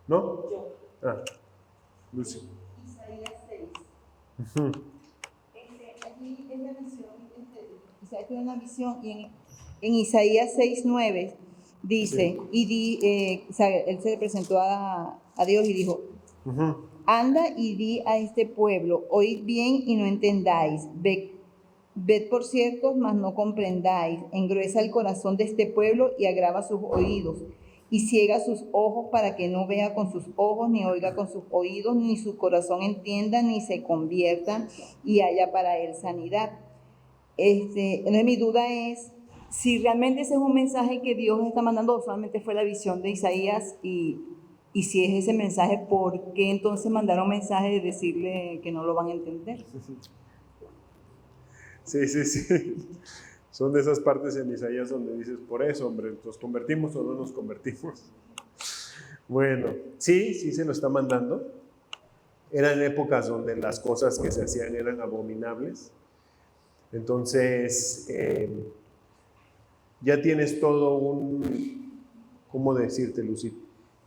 ¿No? Yo. Ah, Lucy. Isaías 6. Ujú. Aquí es la visión, Isaías tiene una visión y en Isaías 6:9 dice, Sí. él se presentó a Dios y dijo, Ujú. anda y di a este pueblo, oíd bien y no entendáis, ved por cierto, mas no comprendáis, engruesa el corazón de este pueblo y agrava sus oídos, y ciega sus ojos para que no vea con sus ojos, ni oiga con sus oídos, ni su corazón entienda, ni se convierta y haya para él sanidad. Entonces mi duda es si realmente ese es un mensaje que Dios está mandando o solamente fue la visión de Isaías y si es ese mensaje, ¿por qué entonces mandaron mensaje de decirle que no lo van a entender? Sí, sí, sí. Son de esas partes en Isaías donde dices, por eso, hombre, ¿nos convertimos o no nos convertimos? Bueno, sí, sí se lo está mandando. Eran épocas donde las cosas que se hacían eran abominables. Entonces, ya tienes todo un, ¿cómo decirte, Lucy?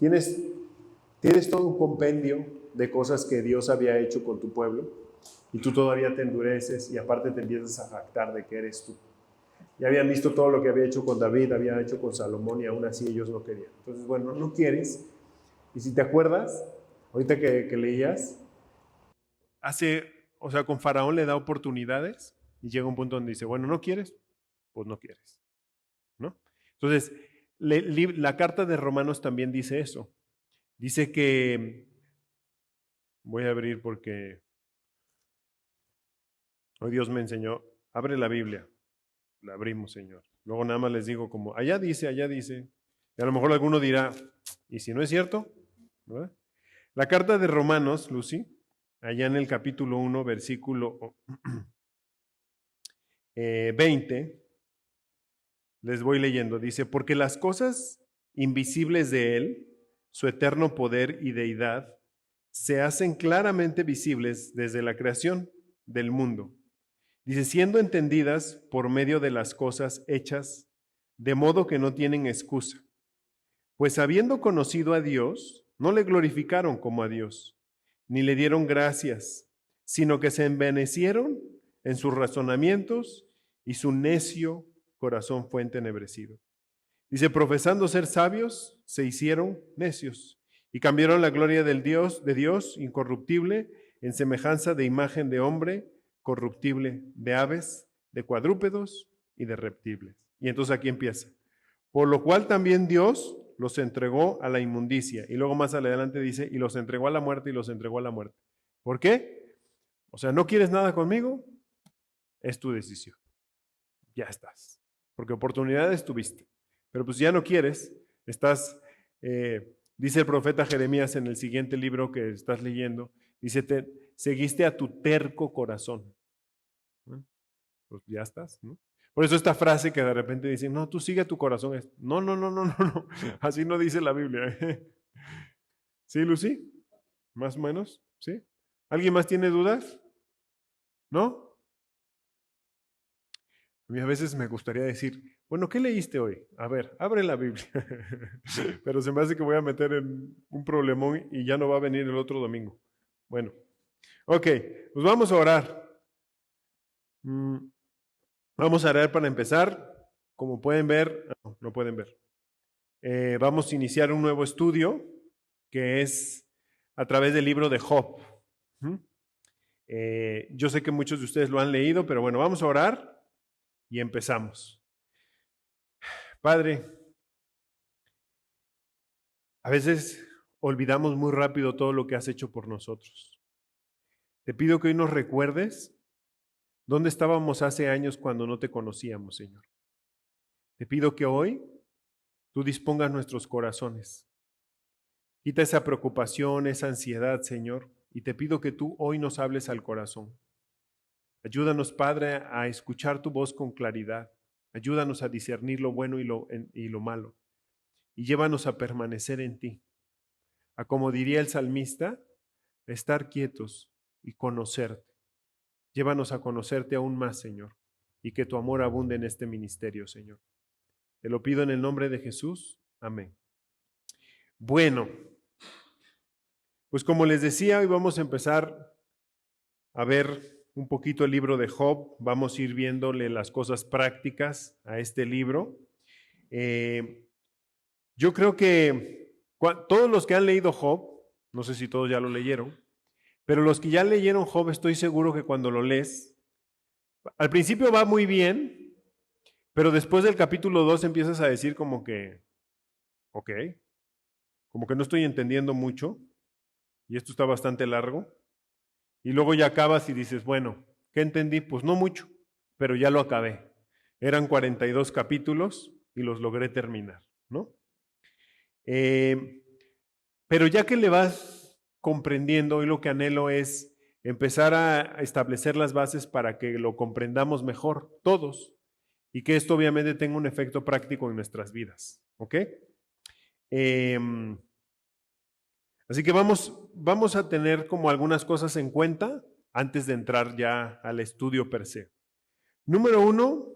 Tienes todo un compendio de cosas que Dios había hecho con tu pueblo y tú todavía te endureces y aparte te empiezas a jactar de que eres tú. Ya habían visto todo lo que había hecho con David, había hecho con Salomón y aún así ellos no querían. Entonces, bueno, no quieres. Y si te acuerdas, ahorita que leías, o sea, con Faraón le da oportunidades y llega un punto donde dice, bueno, ¿no quieres? Pues no quieres, ¿no? Entonces, la carta de Romanos también dice eso. Dice que, voy a abrir porque hoy Dios me enseñó, abre la Biblia, la abrimos, Señor. Luego nada más les digo como, allá dice, allá dice. Y a lo mejor alguno dirá, ¿y si no es cierto? ¿Verdad? La carta de Romanos, Lucy, allá en el capítulo 1, versículo 20, les voy leyendo, dice, porque las cosas invisibles de Él, su eterno poder y deidad, se hacen claramente visibles desde la creación del mundo. Dice, siendo entendidas por medio de las cosas hechas, de modo que no tienen excusa. Pues habiendo conocido a Dios, no le glorificaron como a Dios, ni le dieron gracias, sino que se envanecieron en sus razonamientos y su necio corazón fue entenebrecido. Dice, profesando ser sabios, se hicieron necios y cambiaron la gloria de Dios incorruptible en semejanza de imagen de hombre corruptible, de aves, de cuadrúpedos y de reptiles. Y entonces aquí empieza. Por lo cual también Dios los entregó a la inmundicia. Y luego más adelante dice, y los entregó a la muerte y los entregó a la muerte. ¿Por qué? O sea, ¿no quieres nada conmigo? Es tu decisión. Ya estás. Porque oportunidades tuviste. Pero pues ya no quieres. Estás, dice el profeta Jeremías en el siguiente libro que estás leyendo, dice, seguiste a tu terco corazón. ¿No? Pues ya estás, ¿no? Por eso esta frase que de repente dicen, no, tú sigue a tu corazón. No, no, no, no, no, no. Así no dice la Biblia. ¿Sí, Lucy? ¿Más o menos? ¿Sí? ¿Alguien más tiene dudas? ¿No? A mí a veces me gustaría decir, bueno, ¿qué leíste hoy? A ver, abre la Biblia. Pero se me hace que voy a meter en un problemón y ya no va a venir el otro domingo. Bueno, ok, pues vamos a orar. Vamos a orar para empezar. Como pueden ver, no pueden ver. Vamos a iniciar un nuevo estudio que es a través del libro de Job. Yo sé que muchos de ustedes lo han leído, pero bueno, vamos a orar y empezamos. Padre, a veces olvidamos muy rápido todo lo que has hecho por nosotros. Te pido que hoy nos recuerdes dónde estábamos hace años cuando no te conocíamos, Señor. Te pido que hoy tú dispongas nuestros corazones. Quita esa preocupación, esa ansiedad, Señor, y te pido que tú hoy nos hables al corazón. Ayúdanos, Padre, a escuchar tu voz con claridad. Ayúdanos a discernir lo bueno y lo malo. Y llévanos a permanecer en ti. A, como diría el salmista, estar quietos y conocerte. Llévanos a conocerte aún más, Señor, y que tu amor abunde en este ministerio, Señor. Te lo pido en el nombre de Jesús. Amén. Bueno, Pues como les decía, hoy vamos a empezar a ver un poquito el libro de Job. Vamos a ir viéndole las cosas prácticas a este libro. Yo creo que todos los que han leído Job, no sé si todos ya lo leyeron, pero los que ya leyeron Job, estoy seguro que cuando lo lees, al principio va muy bien, pero después del capítulo 2 empiezas a decir como que, ok, como que no estoy entendiendo mucho, y esto está bastante largo, y luego ya acabas y dices, bueno, ¿qué entendí? Pues no mucho, pero ya lo acabé. Eran 42 capítulos y los logré terminar, ¿no? Pero ya que le vas comprendiendo, hoy lo que anhelo es empezar a establecer las bases para que lo comprendamos mejor todos y que esto obviamente tenga un efecto práctico en nuestras vidas, ¿ok? Así que vamos a tener como algunas cosas en cuenta antes de entrar ya al estudio per se. Número 1,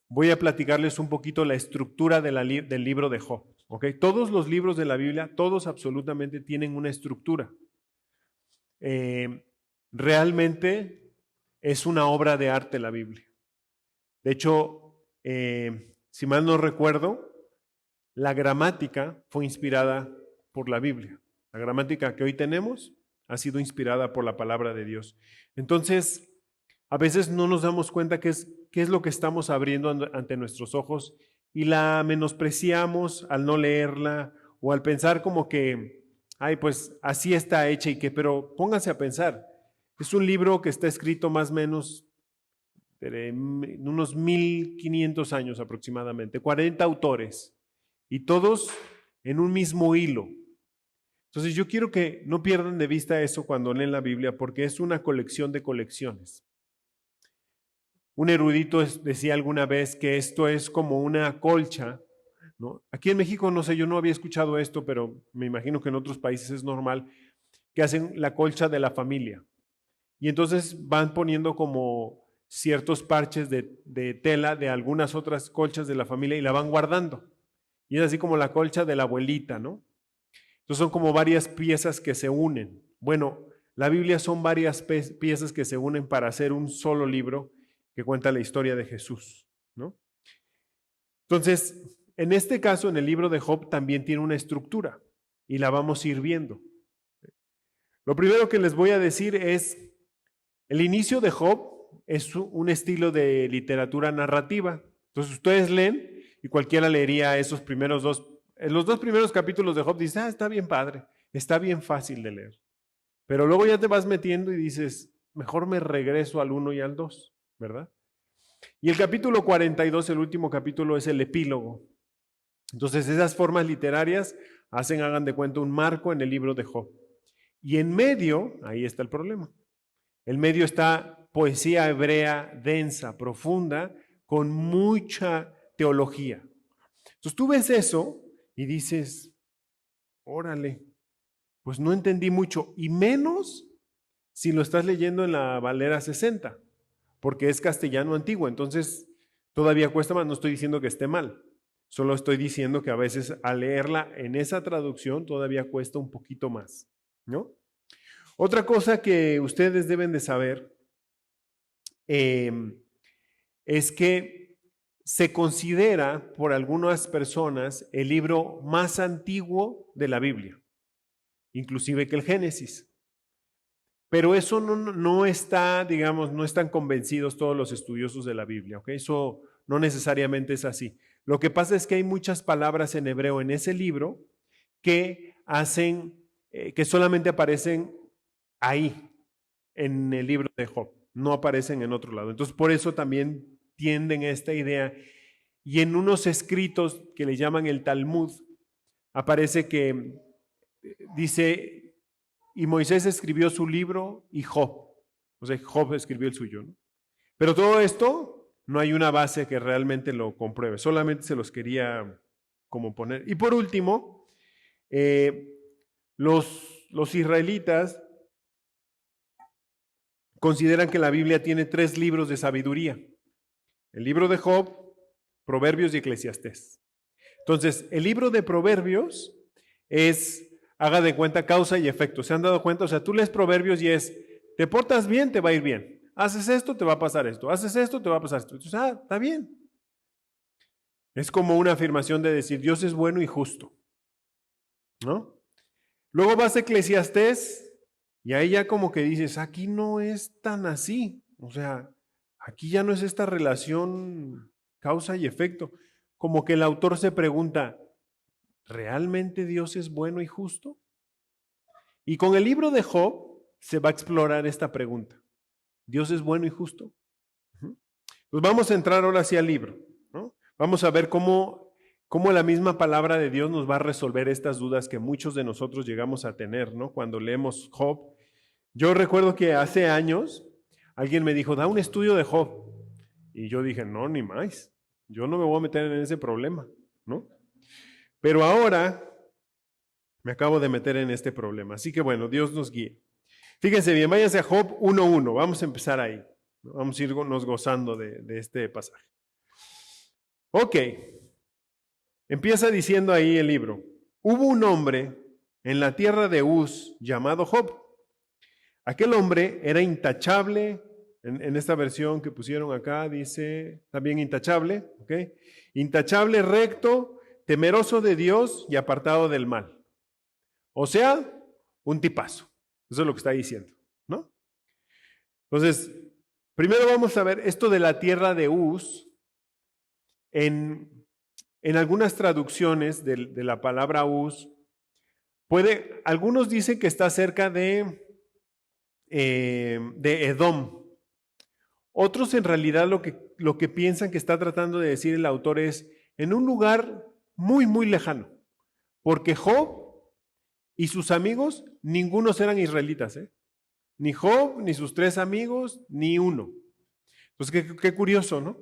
voy a platicarles un poquito la estructura del libro de Job. ¿Okay? Todos los libros de la Biblia, todos absolutamente tienen una estructura. Realmente es una obra de arte la Biblia. De hecho, si mal no recuerdo, la gramática fue inspirada por la Biblia. La gramática que hoy tenemos ha sido inspirada por la palabra de Dios. Entonces, a veces no nos damos cuenta qué es lo que estamos abriendo ante nuestros ojos y la menospreciamos al no leerla o al pensar como que, ay, pues así está hecha y que, pero pónganse a pensar, es un libro que está escrito más o menos en unos 1500 años aproximadamente, 40 autores y todos en un mismo hilo. Entonces yo quiero que no pierdan de vista eso cuando leen la Biblia porque es una colección de colecciones. Un erudito decía alguna vez que esto es como una colcha, ¿no? Aquí en México, no sé, yo no había escuchado esto, pero me imagino que en otros países es normal, que hacen la colcha de la familia. Y entonces van poniendo como ciertos parches de tela de algunas otras colchas de la familia y la van guardando. Y es así como la colcha de la abuelita, ¿no? Entonces son como varias piezas que se unen. Bueno, la Biblia son varias piezas que se unen para hacer un solo libro que cuenta la historia de Jesús, ¿no? Entonces, en este caso, en el libro de Job también tiene una estructura y la vamos a ir viendo. Lo primero que les voy a decir es, el inicio de Job es un estilo de literatura narrativa. Entonces, ustedes leen y cualquiera leería esos primeros los dos primeros capítulos de Job, dice, está bien padre, está bien fácil de leer. Pero luego ya te vas metiendo y dices, mejor me regreso al 1 y al 2. ¿Verdad? Y el capítulo 42, el último capítulo, es el epílogo. Entonces esas formas literarias hagan de cuenta un marco en el libro de Job. Y en medio, ahí está el problema. En medio está poesía hebrea densa, profunda, con mucha teología. Entonces tú ves eso y dices, órale, pues no entendí mucho, y menos si lo estás leyendo en la Valera 60. Porque es castellano antiguo, entonces todavía cuesta más, no estoy diciendo que esté mal, solo estoy diciendo que a veces al leerla en esa traducción todavía cuesta un poquito más, ¿no? Otra cosa que ustedes deben de saber es que se considera por algunas personas el libro más antiguo de la Biblia, inclusive que el Génesis. Pero eso no está, digamos, no están convencidos todos los estudiosos de la Biblia, ¿ok? Eso no necesariamente es así. Lo que pasa es que hay muchas palabras en hebreo en ese libro que que solamente aparecen ahí, en el libro de Job, no aparecen en otro lado. Entonces, por eso también tienden a esta idea. Y en unos escritos que le llaman el Talmud, aparece que dice, y Moisés escribió su libro y Job. O sea, Job escribió el suyo, ¿no? Pero todo esto no hay una base que realmente lo compruebe. Solamente se los quería como poner. Y por último, los israelitas consideran que la Biblia tiene 3 libros de sabiduría. El libro de Job, Proverbios y Eclesiastés. Entonces, el libro de Proverbios es Haga de cuenta causa y efecto. ¿Se han dado cuenta? O sea, tú lees Proverbios y es, te portas bien, te va a ir bien. Haces esto, te va a pasar esto. Haces esto, te va a pasar esto. Entonces, está bien. Es como una afirmación de decir, Dios es bueno y justo, ¿no? Luego vas a Eclesiastés y ahí ya como que dices, aquí no es tan así. O sea, aquí ya no es esta relación causa y efecto. Como que el autor se pregunta, ¿realmente Dios es bueno y justo? Y con el libro de Job se va a explorar esta pregunta. ¿Dios es bueno y justo? Pues vamos a entrar ahora sí al libro, ¿no? Vamos a ver cómo la misma palabra de Dios nos va a resolver estas dudas que muchos de nosotros llegamos a tener, ¿no? Cuando leemos Job. Yo recuerdo que hace años alguien me dijo, da un estudio de Job. Y yo dije, no, ni más. Yo no me voy a meter en ese problema, ¿no? Pero ahora me acabo de meter en este problema. Así que bueno, Dios nos guíe. Fíjense bien, váyanse a Job 1:1. Vamos a empezar ahí. Vamos a irnos gozando de este pasaje. Ok. Empieza diciendo ahí el libro. Hubo un hombre en la tierra de Uz llamado Job. Aquel hombre era intachable. En esta versión que pusieron acá dice también intachable. ¿Ok? Intachable, recto, temeroso de Dios y apartado del mal. O sea, un tipazo. Eso es lo que está diciendo, ¿no? Entonces, primero vamos a ver esto de la tierra de Uz. En algunas traducciones de la palabra Uz, algunos dicen que está cerca de Edom. Otros en realidad lo que piensan que está tratando de decir el autor es en un lugar muy, muy lejano. Porque Job y sus amigos, ningunos eran israelitas, ¿eh? Ni Job, ni sus 3 amigos, ni uno. Entonces, qué curioso, ¿no?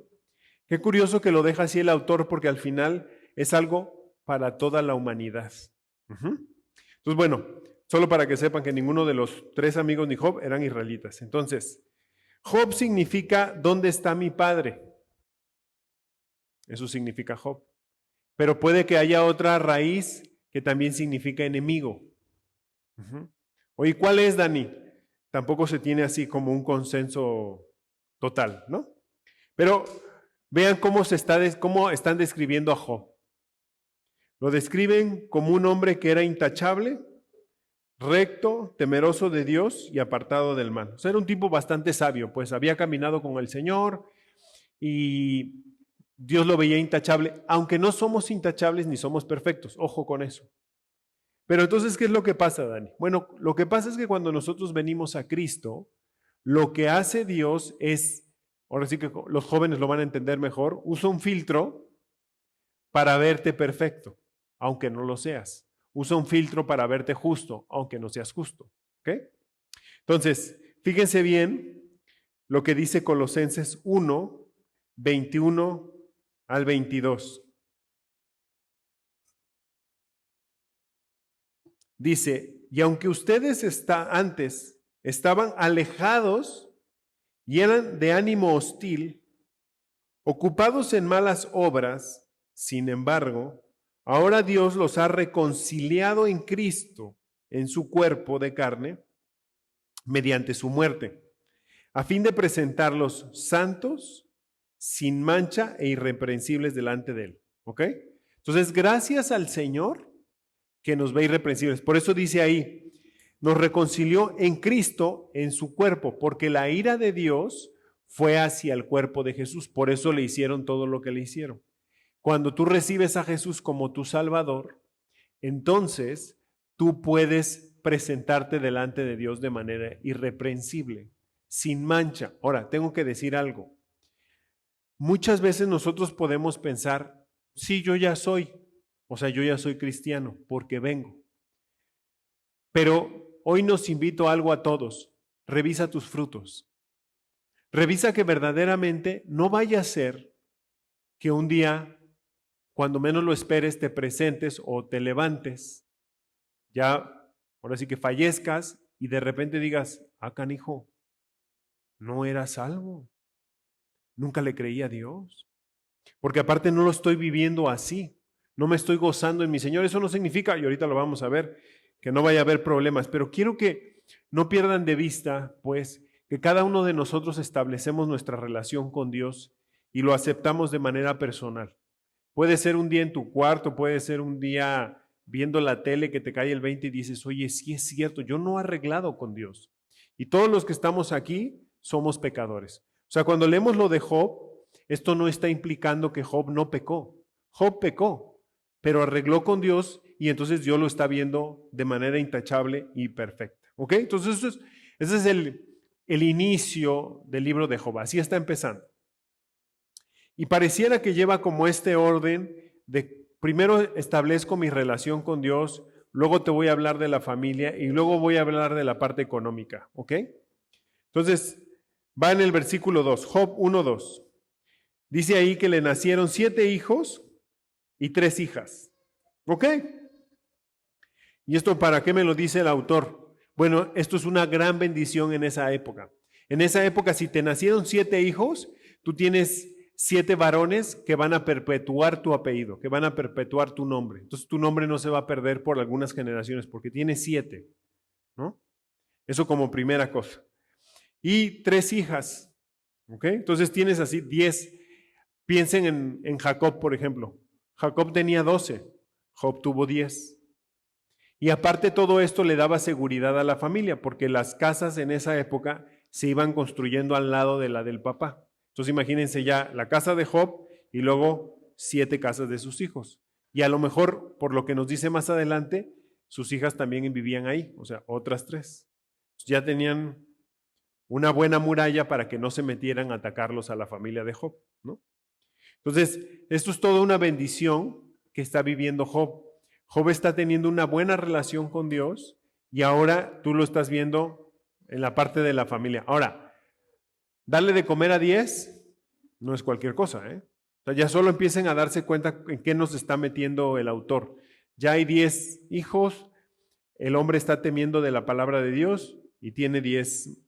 Qué curioso que lo deja así el autor, porque al final es algo para toda la humanidad. Entonces, bueno, solo para que sepan que ninguno de los 3 amigos ni Job eran israelitas. Entonces, Job significa ¿dónde está mi padre? Eso significa Job. Pero puede que haya otra raíz que también significa enemigo. Oye, ¿cuál es, Dani? Tampoco se tiene así como un consenso total, ¿no? Pero vean cómo están describiendo a Job. Lo describen como un hombre que era intachable, recto, temeroso de Dios y apartado del mal. O sea, era un tipo bastante sabio, pues había caminado con el Señor y Dios lo veía intachable, aunque no somos intachables ni somos perfectos. Ojo con eso. Pero entonces, ¿qué es lo que pasa, Dani? Bueno, lo que pasa es que cuando nosotros venimos a Cristo, lo que hace Dios es, ahora sí que los jóvenes lo van a entender mejor, usa un filtro para verte perfecto, aunque no lo seas. Usa un filtro para verte justo, aunque no seas justo. ¿Ok? Entonces, fíjense bien lo que dice Colosenses 1, 21 al 22. Dice, y aunque ustedes antes estaban alejados y eran de ánimo hostil, ocupados en malas obras, sin embargo, ahora Dios los ha reconciliado en Cristo, en su cuerpo de carne, mediante su muerte, a fin de presentarlos santos, sin mancha e irreprensibles delante de Él. ¿Ok? Entonces, gracias al Señor que nos ve irreprensibles. Por eso dice ahí, nos reconcilió en Cristo, en su cuerpo, porque la ira de Dios fue hacia el cuerpo de Jesús. Por eso le hicieron todo lo que le hicieron. Cuando tú recibes a Jesús como tu Salvador, entonces tú puedes presentarte delante de Dios de manera irreprensible, sin mancha. Ahora, tengo que decir algo. Muchas veces nosotros podemos pensar, sí, yo ya soy cristiano porque vengo. Pero hoy nos invito a algo a todos. Revisa tus frutos. Revisa que verdaderamente no vaya a ser que un día, cuando menos lo esperes, te presentes o te levantes, ya, ahora sí que fallezcas y de repente digas, canijo, no era salvo. Nunca le creí a Dios. Porque aparte no lo estoy viviendo así. No me estoy gozando en mi Señor. Eso no significa, y ahorita lo vamos a ver, que no vaya a haber problemas, pero quiero que no pierdan de vista, pues, que cada uno de nosotros establecemos nuestra relación con Dios y lo aceptamos de manera personal. Puede ser un día en tu cuarto, puede ser un día viendo la tele que te cae el 20 y dices, oye, sí es cierto, yo no he arreglado con Dios. Y todos los que estamos aquí somos pecadores. O sea, cuando leemos lo de Job, esto no está implicando que Job no pecó. Job pecó, pero arregló con Dios y entonces Dios lo está viendo de manera intachable y perfecta. ¿Ok? Entonces ese es el inicio del libro de Job. Así está empezando. Y pareciera que lleva como este orden de primero establezco mi relación con Dios, luego te voy a hablar de la familia y luego voy a hablar de la parte económica. ¿Ok? Entonces, va en el versículo 2, Job 1:2. Dice ahí que le nacieron 7 hijos y 3 hijas. ¿Ok? ¿Y esto para qué me lo dice el autor? Bueno, esto es una gran bendición en esa época. En esa época, si te nacieron 7 hijos, tú tienes 7 varones que van a perpetuar tu apellido, que van a perpetuar tu nombre. Entonces tu nombre no se va a perder por algunas generaciones porque tienes 7, ¿no? Eso como primera cosa. Y 3 hijas, ¿ok? Entonces tienes así 10. Piensen en Jacob, por ejemplo. Jacob tenía 12, Job tuvo 10. Y aparte todo esto le daba seguridad a la familia, porque las casas en esa época se iban construyendo al lado de la del papá. Entonces imagínense ya la casa de Job y luego 7 casas de sus hijos. Y a lo mejor, por lo que nos dice más adelante, sus hijas también vivían ahí, o sea, otras 3. Ya tenían una buena muralla para que no se metieran a atacarlos a la familia de Job, ¿no? Entonces, esto es toda una bendición que está viviendo Job. Job está teniendo una buena relación con Dios y ahora tú lo estás viendo en la parte de la familia. Ahora, darle de comer a 10 no es cualquier cosa, ¿eh? O sea, ya solo empiecen a darse cuenta en qué nos está metiendo el autor. Ya hay 10 hijos, el hombre está temiendo de la palabra de Dios y tiene 10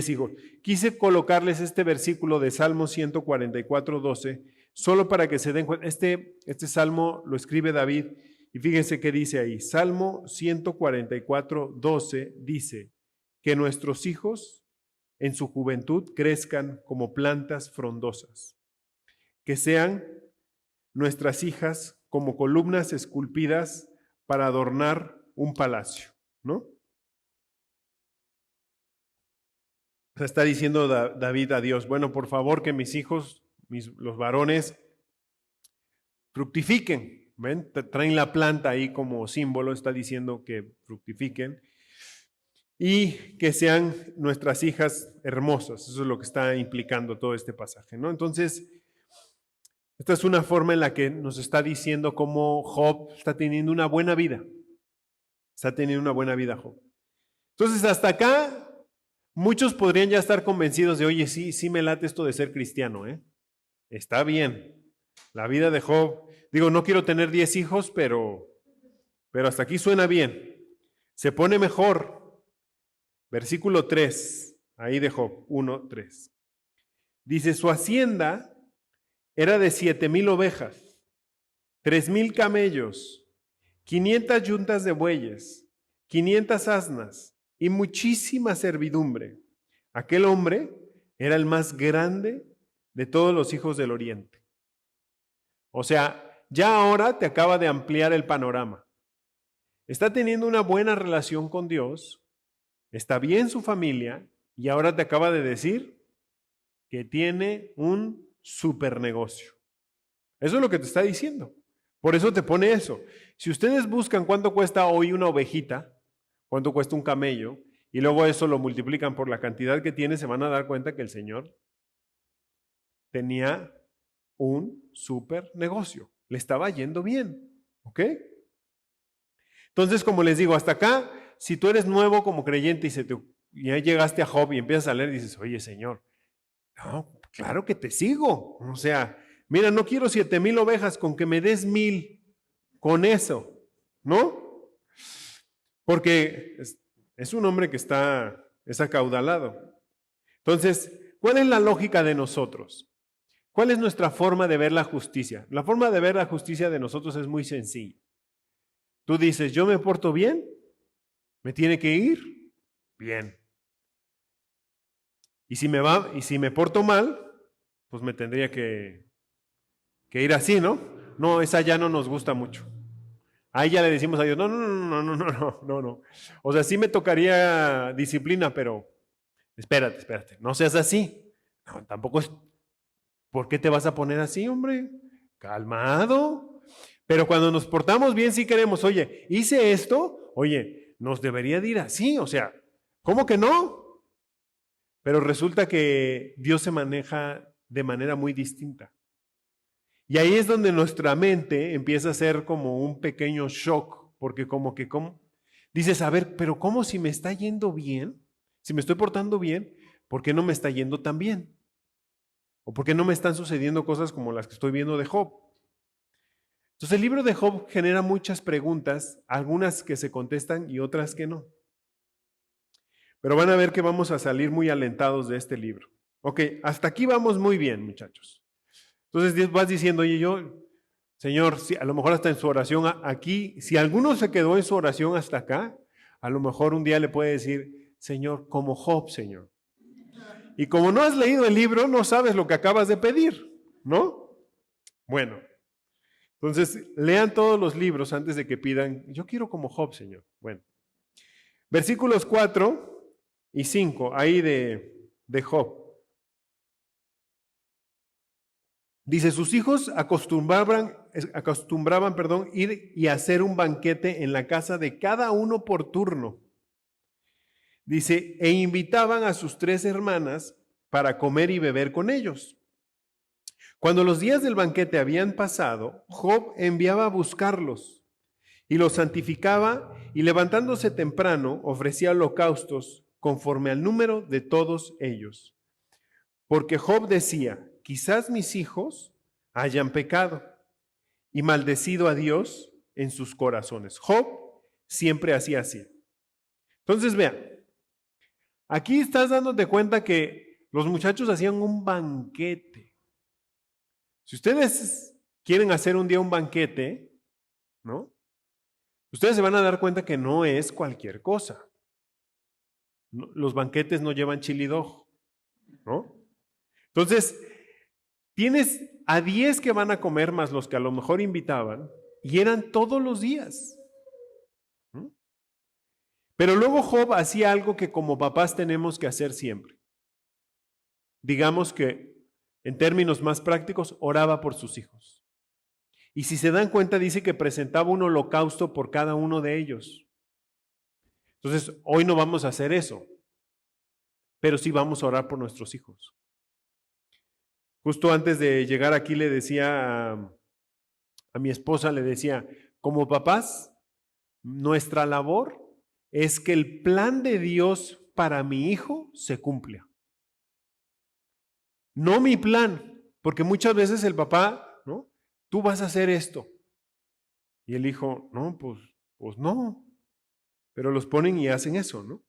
hijos. Quise colocarles este versículo de Salmo 144:12, solo para que se den cuenta. Este salmo lo escribe David y fíjense qué dice ahí. Salmo 144:12 dice que nuestros hijos en su juventud crezcan como plantas frondosas, que sean nuestras hijas como columnas esculpidas para adornar un palacio, ¿no? Está diciendo David a Dios, bueno, por favor que mis hijos, los varones, fructifiquen. ¿Ven? Traen la planta ahí como símbolo, está diciendo que fructifiquen y que sean nuestras hijas hermosas. Eso es lo que está implicando todo este pasaje, ¿no? Entonces, esta es una forma en la que nos está diciendo cómo Job está teniendo una buena vida. Está teniendo una buena vida Job. Entonces, hasta acá muchos podrían ya estar convencidos de, oye, sí me late esto de ser cristiano, ¿eh? Está bien. La vida de Job, digo, no quiero tener 10 hijos, pero hasta aquí suena bien. Se pone mejor. Versículo 3, ahí de Job, 1:3. Dice, su hacienda era de 7,000 ovejas, 3,000 camellos, 500 yuntas de bueyes, 500 asnas y muchísima servidumbre. Aquel hombre era el más grande de todos los hijos del oriente. O sea, ya ahora te acaba de ampliar el panorama. Está teniendo una buena relación con Dios, está bien su familia y ahora te acaba de decir que tiene un super negocio. Eso es lo que te está diciendo. Por eso te pone eso. Si ustedes buscan cuánto cuesta hoy una ovejita, cuánto cuesta un camello, y luego eso lo multiplican por la cantidad que tiene, se van a dar cuenta que el Señor tenía un super negocio. Le estaba yendo bien. ¿Ok? Entonces, como les digo, hasta acá, si tú eres nuevo como creyente y ya llegaste a Job y empiezas a leer y dices, oye, Señor, no, claro que te sigo. O sea, mira, no quiero 7,000 ovejas, con que me des 1,000, con eso, ¿no? Porque es un hombre que es acaudalado. Entonces, ¿cuál es la lógica de nosotros? ¿Cuál es nuestra forma de ver la justicia? La forma de ver la justicia de nosotros es muy sencilla. Tú dices, yo me porto bien, ¿Me tiene que ir? Bien. Y si me porto mal, pues me tendría que ir así, ¿no? No, esa ya no nos gusta mucho. Ahí ya le decimos a Dios, no, no, no, no, no, no, no, no. O sea, sí me tocaría disciplina, pero espérate, no seas así. No, tampoco es, ¿por qué te vas a poner así, hombre? Calmado. Pero cuando nos portamos bien, sí queremos, oye, hice esto, oye, nos debería de ir así, o sea, ¿cómo que no? Pero resulta que Dios se maneja de manera muy distinta. Y ahí es donde nuestra mente empieza a ser como un pequeño shock, porque dices, a ver, pero ¿cómo si me está yendo bien? Si me estoy portando bien, ¿por qué no me está yendo tan bien? ¿O por qué no me están sucediendo cosas como las que estoy viendo de Job? Entonces el libro de Job genera muchas preguntas, algunas que se contestan y otras que no. Pero van a ver que vamos a salir muy alentados de este libro. Ok, hasta aquí vamos muy bien, muchachos. Entonces vas diciendo, oye, Señor, si a lo mejor hasta en su oración aquí, si alguno se quedó en su oración hasta acá, a lo mejor un día le puede decir, Señor, como Job, Señor. Y como no has leído el libro, no sabes lo que acabas de pedir, ¿no? Bueno, entonces lean todos los libros antes de que pidan, yo quiero como Job, Señor. Bueno, versículos 4 y 5, ahí de Job. Dice, sus hijos acostumbraban, ir y hacer un banquete en la casa de cada uno por turno. Dice, e invitaban a sus 3 hermanas para comer y beber con ellos. Cuando los días del banquete habían pasado, Job enviaba a buscarlos y los santificaba y levantándose temprano ofrecía holocaustos conforme al número de todos ellos. Porque Job decía, quizás mis hijos hayan pecado y maldecido a Dios en sus corazones. Job siempre hacía así. Entonces vean, aquí estás dándote cuenta que los muchachos hacían un banquete. Si ustedes quieren hacer un día un banquete, ¿no? Ustedes se van a dar cuenta que no es cualquier cosa. Los banquetes no llevan chili dog, ¿no? Entonces, tienes a 10 que van a comer más los que a lo mejor invitaban y eran todos los días. ¿No? Pero luego Job hacía algo que como papás tenemos que hacer siempre. Digamos que en términos más prácticos, oraba por sus hijos. Y si se dan cuenta, dice que presentaba un holocausto por cada uno de ellos. Entonces, hoy no vamos a hacer eso, pero sí vamos a orar por nuestros hijos. Justo antes de llegar aquí le decía a mi esposa, le decía, como papás, nuestra labor es que el plan de Dios para mi hijo se cumpla. No mi plan, porque muchas veces el papá, ¿no? Tú vas a hacer esto. Y el hijo, no, pues no. Pero los ponen y hacen eso, ¿no?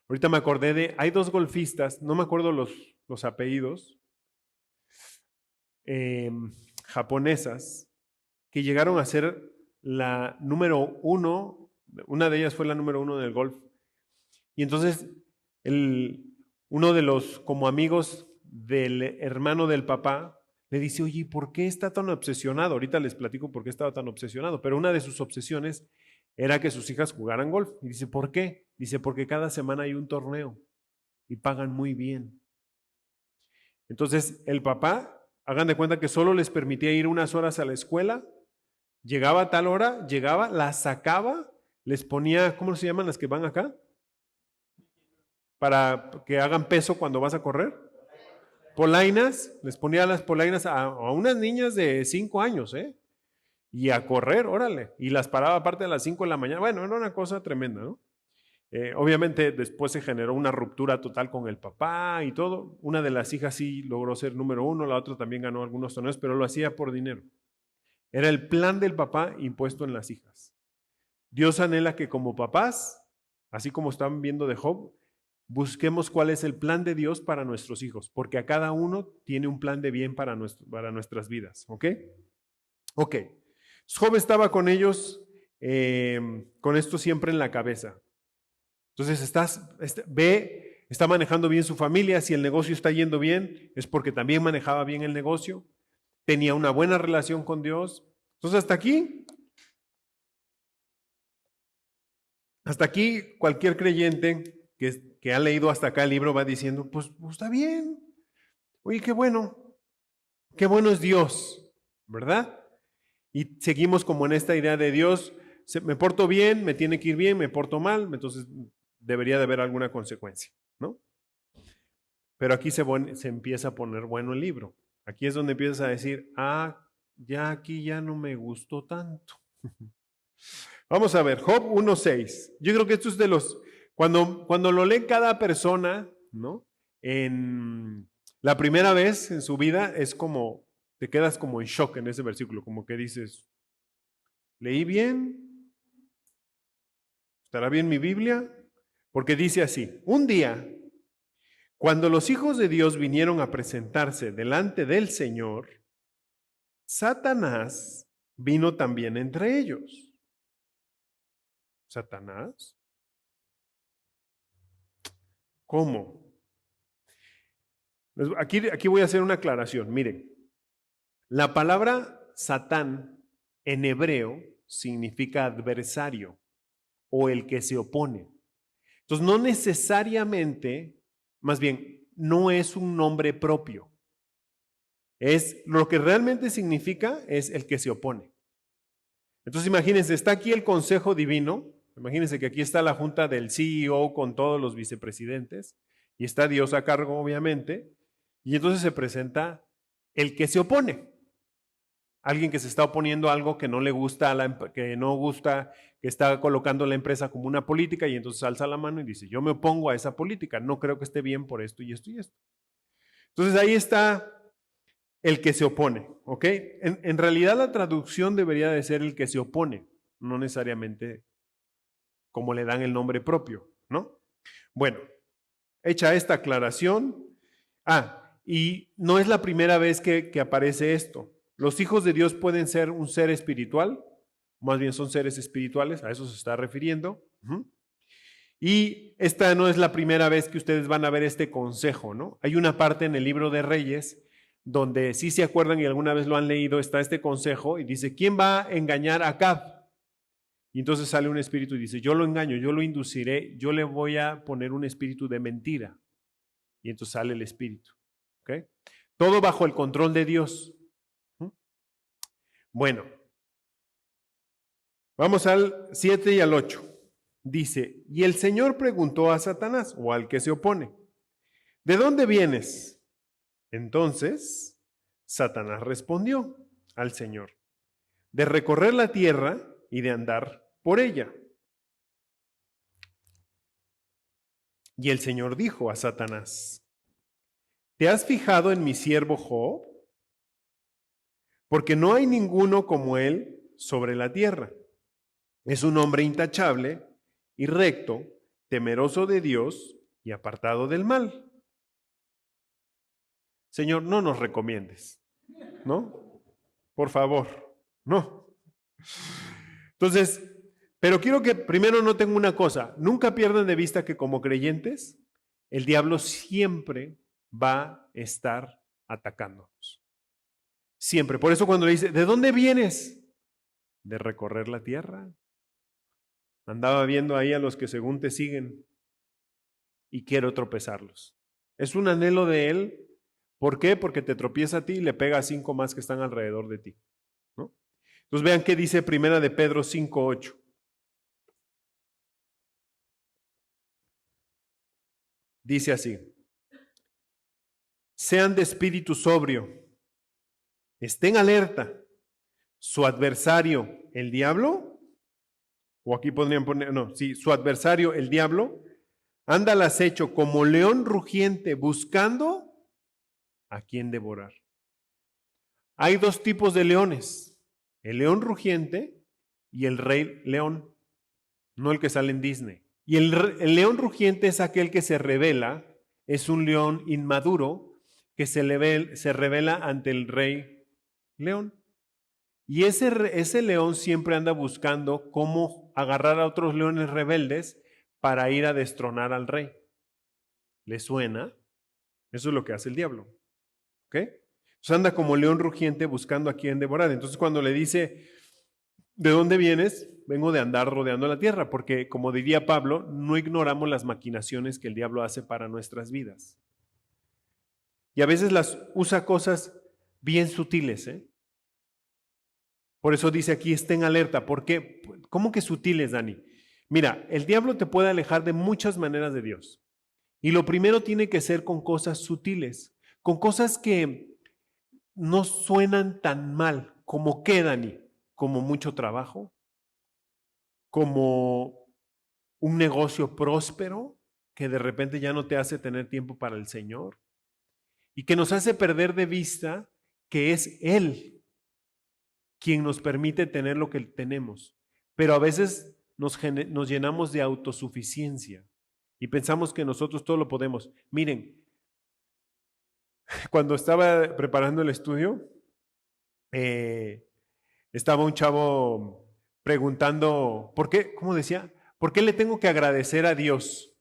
Ahorita me acordé hay 2 golfistas, no me acuerdo los apellidos, japonesas, que llegaron a ser la número 1, una de ellas fue la número 1 del golf. Y entonces uno de los como amigos del hermano del papá le dice, oye, ¿por qué está tan obsesionado? Ahorita les platico por qué estaba tan obsesionado, pero una de sus obsesiones era que sus hijas jugaran golf. Y dice, ¿por qué? Dice, porque cada semana hay un torneo y pagan muy bien. Entonces, el papá, hagan de cuenta que solo les permitía ir unas horas a la escuela, llegaba a tal hora, las sacaba, les ponía, ¿cómo se llaman las que van acá? Para que hagan peso cuando vas a correr. Polainas, les ponía las polainas a unas niñas de 5 años, y a correr, órale, y las paraba aparte de las 5 de la mañana. Bueno, era una cosa tremenda, ¿no? Obviamente después se generó una ruptura total con el papá y todo. Una de las hijas sí logró ser número 1, la otra también ganó algunos torneos, pero lo hacía por dinero. Era el plan del papá impuesto en las hijas. Dios anhela que como papás, así como están viendo de Job, busquemos cuál es el plan de Dios para nuestros hijos, porque a cada uno tiene un plan de bien para nuestras vidas, ¿ok? Ok. Job estaba con ellos, con esto siempre en la cabeza. Entonces está manejando bien su familia. Si el negocio está yendo bien, es porque también manejaba bien el negocio. Tenía una buena relación con Dios. Entonces hasta aquí cualquier creyente que ha leído hasta acá el libro va diciendo, pues está bien. Oye, qué bueno es Dios, ¿verdad? Y seguimos como en esta idea de Dios, me porto bien, me tiene que ir bien, me porto mal, entonces debería de haber alguna consecuencia, ¿no? Pero aquí se empieza a poner bueno el libro. Aquí es donde empiezas a decir, ya aquí ya no me gustó tanto. Vamos a ver, Job 1:6. Yo creo que esto es de los, cuando lo lee cada persona, ¿no? En la primera vez en su vida es como, te quedas como en shock en ese versículo, como que dices, ¿leí bien? ¿Estará bien mi Biblia? Porque dice así, un día, cuando los hijos de Dios vinieron a presentarse delante del Señor, Satanás vino también entre ellos. ¿Satanás? ¿Cómo? Aquí voy a hacer una aclaración. Miren, la palabra Satán en hebreo significa adversario o el que se opone. Entonces, no necesariamente, más bien, no es un nombre propio. Es lo que realmente significa es el que se opone. Entonces, imagínense, está aquí el Consejo Divino. Imagínense que aquí está la junta del CEO con todos los vicepresidentes y está Dios a cargo, obviamente. Y entonces se presenta el que se opone. Alguien que se está oponiendo a algo que no le gusta, que no gusta, que está colocando la empresa como una política y entonces alza la mano y dice, yo me opongo a esa política, no creo que esté bien por esto y esto y esto. Entonces ahí está el que se opone, ¿ok? En realidad la traducción debería de ser el que se opone, no necesariamente como le dan el nombre propio, ¿no? Bueno, hecha esta aclaración, y no es la primera vez que aparece esto. Los hijos de Dios pueden ser un ser espiritual, más bien son seres espirituales, a eso se está refiriendo. Y esta no es la primera vez que ustedes van a ver este consejo, ¿no? Hay una parte en el libro de Reyes donde, si se acuerdan y alguna vez lo han leído, está este consejo y dice, ¿quién va a engañar a Acab? Y entonces sale un espíritu y dice, yo lo engaño, yo lo induciré, yo le voy a poner un espíritu de mentira. Y entonces sale el espíritu. ¿Okay? Todo bajo el control de Dios. Bueno, vamos al 7 y al 8. Dice, y el Señor preguntó a Satanás, o al que se opone, ¿de dónde vienes? Entonces, Satanás respondió al Señor, de recorrer la tierra y de andar por ella. Y el Señor dijo a Satanás, ¿te has fijado en mi siervo Job? Porque no hay ninguno como él sobre la tierra. Es un hombre intachable y recto, temeroso de Dios y apartado del mal. Señor, no nos recomiendes, ¿no? Por favor, no. Entonces, pero quiero que primero noten una cosa, nunca pierdan de vista que como creyentes, el diablo siempre va a estar atacándonos. Siempre. Por eso cuando le dice, ¿de dónde vienes? De recorrer la tierra. Andaba viendo ahí a los que según te siguen y quiero tropezarlos. Es un anhelo de él. ¿Por qué? Porque te tropieza a ti y le pega a 5 más que están alrededor de ti, ¿no? Entonces vean qué dice Primera de Pedro 5:8. Dice así, sean de espíritu sobrio, estén alerta, su adversario, el diablo, o aquí podrían poner, su adversario, el diablo, anda al acecho como león rugiente buscando a quien devorar. Hay 2 tipos de leones, el león rugiente y el rey león, no el que sale en Disney. Y el león rugiente es aquel que se revela, es un león inmaduro que se revela ante el rey león. Y ese león siempre anda buscando cómo agarrar a otros leones rebeldes para ir a destronar al rey. ¿Le suena? Eso es lo que hace el diablo. ¿Ok? Entonces anda como león rugiente buscando a quien devorar. Entonces cuando le dice, ¿de dónde vienes? Vengo de andar rodeando la tierra, porque como diría Pablo, no ignoramos las maquinaciones que el diablo hace para nuestras vidas. Y a veces las usa cosas bien sutiles, ¿eh? Por eso dice aquí, estén alerta. ¿Por qué? ¿Cómo que sutiles, Dani? Mira, el diablo te puede alejar de muchas maneras de Dios. Y lo primero tiene que ser con cosas sutiles, con cosas que no suenan tan mal. ¿Como qué, Dani? Como mucho trabajo, como un negocio próspero que de repente ya no te hace tener tiempo para el Señor y que nos hace perder de vista que es Él quien nos permite tener lo que tenemos. Pero a veces nos llenamos de autosuficiencia y pensamos que nosotros todo lo podemos. Miren, cuando estaba preparando el estudio, estaba un chavo preguntando, ¿por qué? ¿Cómo decía? ¿Por qué le tengo que agradecer a Dios?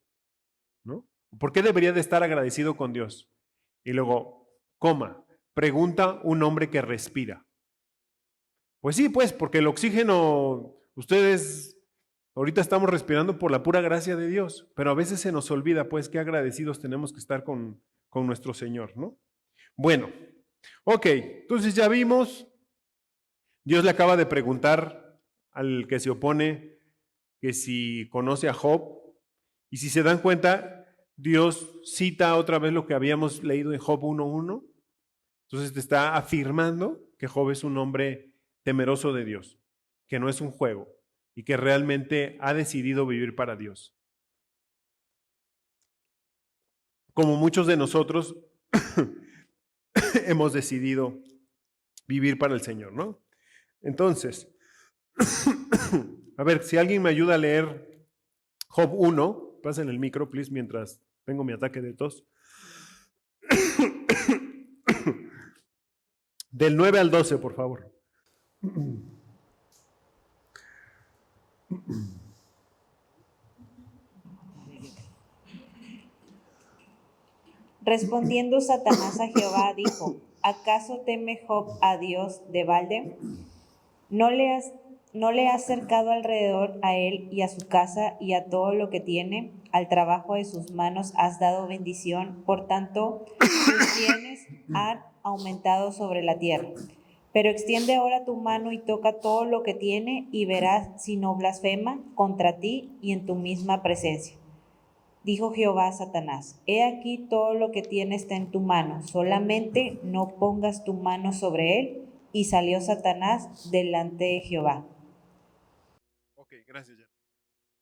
¿No? ¿Por qué debería de estar agradecido con Dios? Y luego, pregunta un hombre que respira. Pues sí, pues, porque el oxígeno, ustedes, ahorita estamos respirando por la pura gracia de Dios, pero a veces se nos olvida, pues, qué agradecidos tenemos que estar con nuestro Señor, ¿no? Bueno, ok, entonces ya vimos, Dios le acaba de preguntar al que se opone que si conoce a Job, y si se dan cuenta, Dios cita otra vez lo que habíamos leído en Job 1:1. Entonces te está afirmando que Job es un hombre temeroso de Dios, que no es un juego y que realmente ha decidido vivir para Dios. Como muchos de nosotros hemos decidido vivir para el Señor, ¿no? Entonces, a ver, si alguien me ayuda a leer Job 1, pasen el micro, please, mientras tengo mi ataque de tos. Del 9 al 12, por favor. Respondiendo Satanás a Jehová, dijo: ¿Acaso teme Job a Dios de balde? ¿No le has cercado alrededor a él y a su casa y a todo lo que tiene? Al trabajo de sus manos has dado bendición, por tanto, sus bienes han aumentado sobre la tierra. Pero extiende ahora tu mano y toca todo lo que tiene, y verás si no blasfema contra ti y en tu misma presencia. Dijo Jehová a Satanás: He aquí todo lo que tiene está en tu mano, solamente no pongas tu mano sobre él. Y salió Satanás delante de Jehová. Ok, gracias.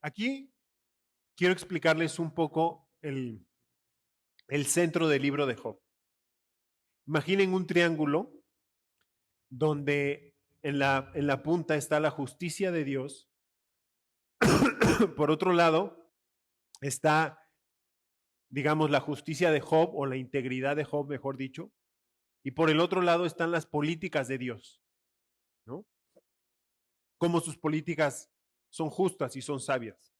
Aquí quiero explicarles un poco el centro del libro de Job. Imaginen un triángulo donde en la punta está la justicia de Dios. Por otro lado está, digamos, la justicia de Job, o la integridad de Job, mejor dicho. Y por el otro lado están las políticas de Dios, ¿no? Cómo sus políticas son justas y son sabias.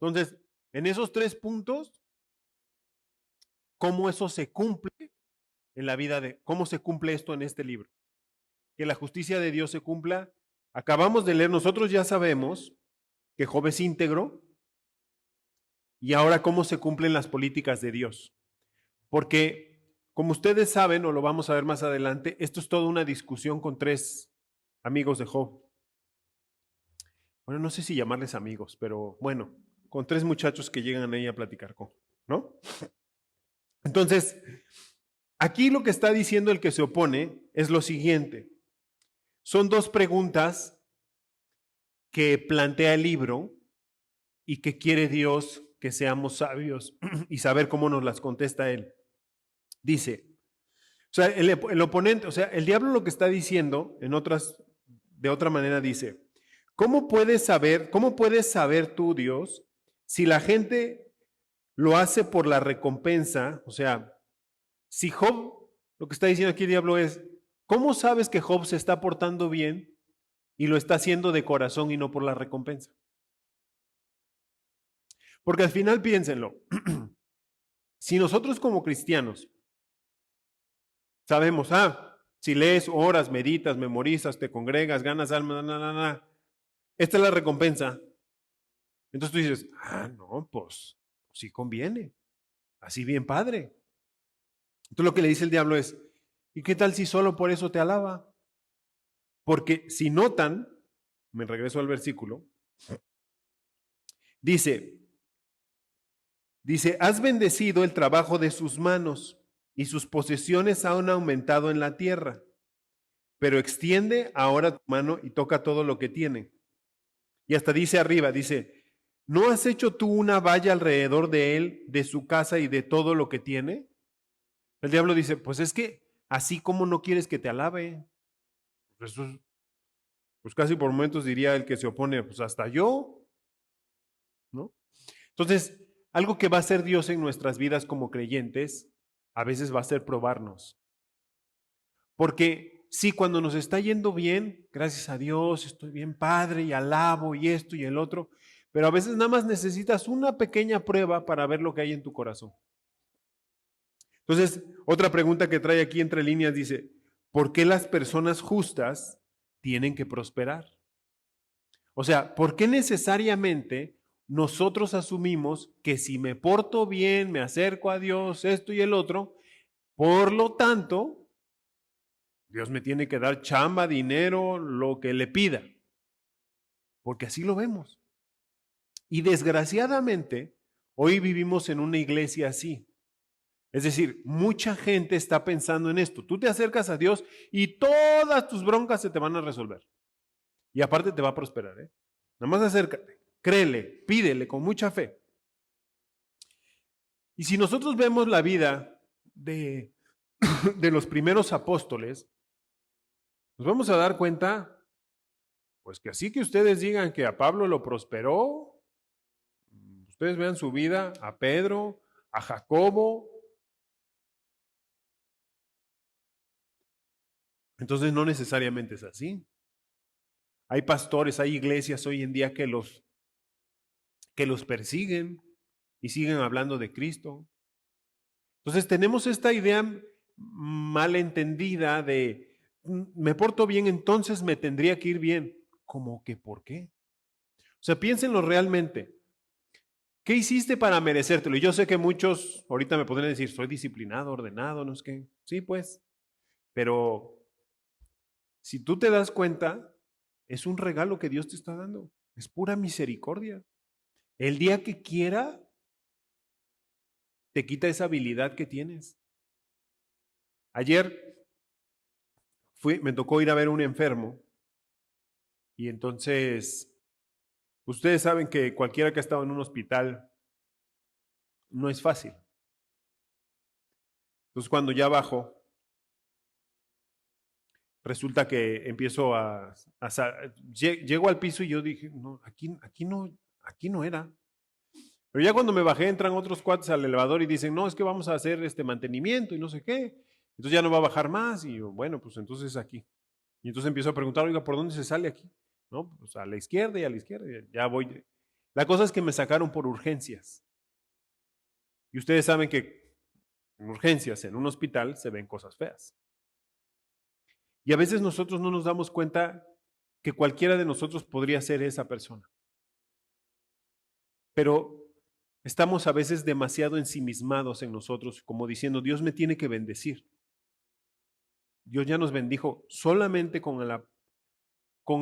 Entonces, en esos tres puntos, cómo eso se cumple en la vida cómo se cumple esto en este libro. Que la justicia de Dios se cumpla. Acabamos de leer, nosotros ya sabemos que Job es íntegro, y ahora cómo se cumplen las políticas de Dios. Porque, como ustedes saben, o lo vamos a ver más adelante, esto es toda una discusión con tres amigos de Job. Bueno, no sé si llamarles amigos, pero bueno, con tres muchachos que llegan ahí a platicar con, ¿no? Entonces, aquí lo que está diciendo el que se opone es lo siguiente. Son dos preguntas que plantea el libro y que quiere Dios que seamos sabios y saber cómo nos las contesta Él. Dice, o sea, el oponente, o sea, el diablo lo que está diciendo, de otra manera dice, ¿cómo puedes saber tú, Dios, si la gente lo hace por la recompensa? O sea, si Job, lo que está diciendo aquí el diablo es, ¿cómo sabes que Job se está portando bien y lo está haciendo de corazón y no por la recompensa? Porque al final piénsenlo, si nosotros como cristianos sabemos, si lees, oras, meditas, memorizas, te congregas, ganas alma, esta es la recompensa. Entonces tú dices, no, pues sí conviene, así bien padre. Entonces lo que le dice el diablo es, ¿y qué tal si solo por eso te alaba? Porque si notan, me regreso al versículo, dice, has bendecido el trabajo de sus manos y sus posesiones han aumentado en la tierra, pero extiende ahora tu mano y toca todo lo que tiene. Y hasta dice arriba, dice, ¿no has hecho tú una valla alrededor de él, de su casa y de todo lo que tiene? El diablo dice, pues es que así como no quieres que te alabe. Pues eso es, pues casi por momentos diría el que se opone, pues hasta yo, ¿no? Entonces, algo que va a hacer Dios en nuestras vidas como creyentes, a veces va a ser probarnos. Porque sí, cuando nos está yendo bien, gracias a Dios, estoy bien padre y alabo y esto y el otro, pero a veces nada más necesitas una pequeña prueba para ver lo que hay en tu corazón. Entonces, otra pregunta que trae aquí entre líneas dice, ¿por qué las personas justas tienen que prosperar? O sea, ¿por qué necesariamente nosotros asumimos que si me porto bien, me acerco a Dios, esto y el otro, por lo tanto, Dios me tiene que dar chamba, dinero, lo que le pida? Porque así lo vemos. Y desgraciadamente, hoy vivimos en una iglesia así. Es decir, mucha gente está pensando en esto. Tú te acercas a Dios y todas tus broncas se te van a resolver. Y aparte te va a prosperar, ¿eh? Nada más acércate, créele, pídele con mucha fe. Y si nosotros vemos la vida de los primeros apóstoles, nos vamos a dar cuenta, pues que así que ustedes digan que a Pablo lo prosperó, ustedes vean su vida, a Pedro, a Jacobo. Entonces no necesariamente es así. Hay pastores, hay iglesias hoy en día que los persiguen y siguen hablando de Cristo. Entonces tenemos esta idea malentendida de me porto bien, entonces me tendría que ir bien. ¿Cómo que por qué? O sea, piénsenlo realmente. ¿Qué hiciste para merecértelo? Y yo sé que muchos ahorita me podrían decir, soy disciplinado, ordenado, no es que. Sí, pues. Pero si tú te das cuenta, es un regalo que Dios te está dando. Es pura misericordia. El día que quiera, te quita esa habilidad que tienes. Ayer me tocó ir a ver a un enfermo y entonces, ustedes saben que cualquiera que ha estado en un hospital no es fácil. Entonces cuando ya bajo, resulta que empiezo llego al piso y yo dije, no, aquí no era. Pero ya cuando me bajé entran otros cuates al elevador y dicen, no, es que vamos a hacer este mantenimiento y no sé qué. Entonces ya no va a bajar más y yo, bueno, pues entonces aquí. Y entonces empiezo a preguntar, oiga, ¿por dónde se sale aquí? No, pues a la izquierda y a la izquierda, ya voy. La cosa es que me sacaron por urgencias. Y ustedes saben que en urgencias, en un hospital, se ven cosas feas. Y a veces nosotros no nos damos cuenta que cualquiera de nosotros podría ser esa persona. Pero estamos a veces demasiado ensimismados en nosotros, como diciendo, Dios me tiene que bendecir. Dios ya nos bendijo solamente con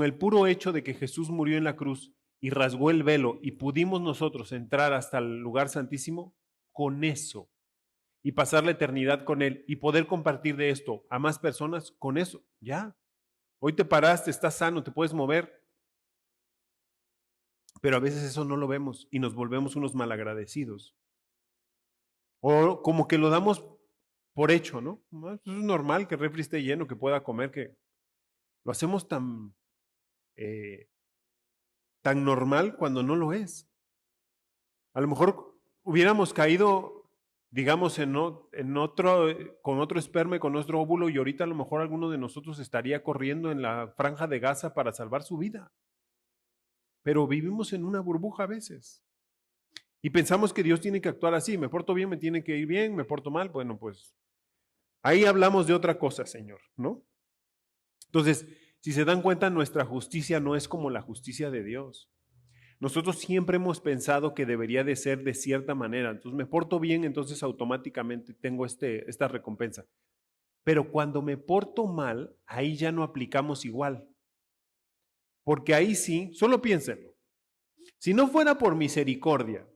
el puro hecho de que Jesús murió en la cruz y rasgó el velo y pudimos nosotros entrar hasta el lugar santísimo con eso y pasar la eternidad con Él y poder compartir de esto a más personas con eso. Ya, hoy te paraste, estás sano, te puedes mover, pero a veces eso no lo vemos y nos volvemos unos malagradecidos. O como que lo damos por hecho, ¿no? Es normal que el refri esté lleno, que pueda comer, que lo hacemos tan normal cuando no lo es. A lo mejor hubiéramos caído, digamos, con otro esperma y con otro óvulo y ahorita a lo mejor alguno de nosotros estaría corriendo en la franja de Gaza para salvar su vida. Pero vivimos en una burbuja a veces. Y pensamos que Dios tiene que actuar así, me porto bien, me tiene que ir bien, me porto mal, bueno, pues ahí hablamos de otra cosa, Señor, ¿no? Entonces, si se dan cuenta, nuestra justicia no es como la justicia de Dios. Nosotros siempre hemos pensado que debería de ser de cierta manera. Entonces me porto bien, entonces automáticamente tengo esta recompensa. Pero cuando me porto mal, ahí ya no aplicamos igual. Porque ahí sí, solo piénsenlo. Si no fuera por misericordia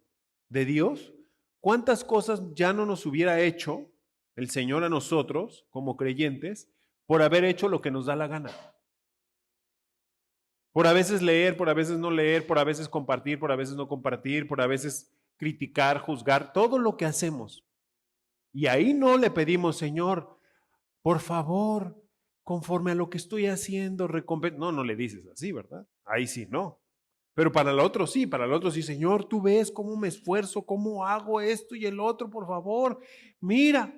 de Dios, ¿cuántas cosas ya no nos hubiera hecho el Señor a nosotros como creyentes por haber hecho lo que nos da la gana? Por a veces leer, por a veces no leer, por a veces compartir, por a veces no compartir, por a veces criticar, juzgar, todo lo que hacemos. Y ahí no le pedimos, Señor, por favor, conforme a lo que estoy haciendo, recompensa. No, no le dices así, ¿verdad? Ahí sí, no. Pero para el otro sí, Señor, tú ves cómo me esfuerzo, cómo hago esto y el otro, por favor, mira.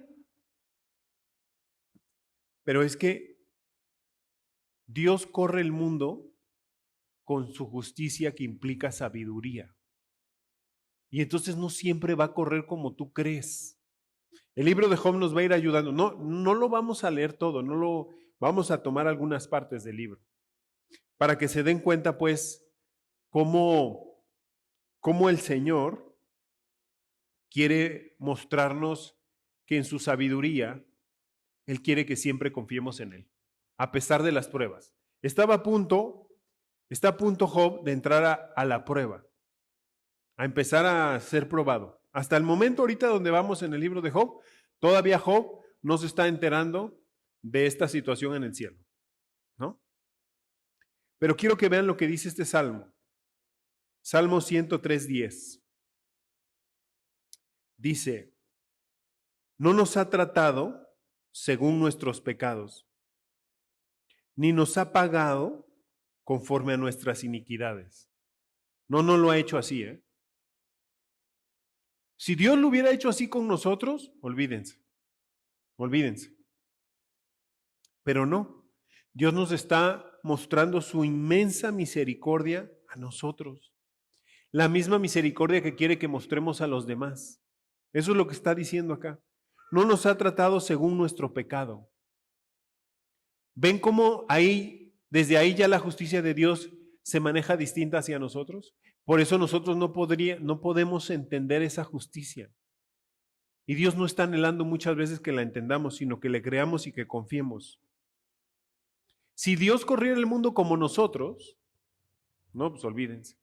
Pero es que Dios corre el mundo con su justicia que implica sabiduría. Y entonces no siempre va a correr como tú crees. El libro de Job nos va a ir ayudando. No lo vamos a leer todo, vamos a tomar algunas partes del libro. Para que se den cuenta, pues, cómo el Señor quiere mostrarnos que en su sabiduría, Él quiere que siempre confiemos en Él, a pesar de las pruebas. Está a punto Job de entrar a la prueba, a empezar a ser probado. Hasta el momento ahorita donde vamos en el libro de Job, todavía Job no se está enterando de esta situación en el cielo, ¿no? Pero quiero que vean lo que dice este salmo. Salmo 103:10. Dice, no nos ha tratado según nuestros pecados, ni nos ha pagado conforme a nuestras iniquidades. No lo ha hecho así, ¿eh? Si Dios lo hubiera hecho así con nosotros, olvídense. Pero no, Dios nos está mostrando su inmensa misericordia a nosotros. La misma misericordia que quiere que mostremos a los demás. Eso es lo que está diciendo acá. No nos ha tratado según nuestro pecado. ¿Ven cómo desde ahí ya la justicia de Dios se maneja distinta hacia nosotros? Por eso nosotros no podemos entender esa justicia. Y Dios no está anhelando muchas veces que la entendamos, sino que le creamos y que confiemos. Si Dios corriera el mundo como nosotros, no, pues olvídense.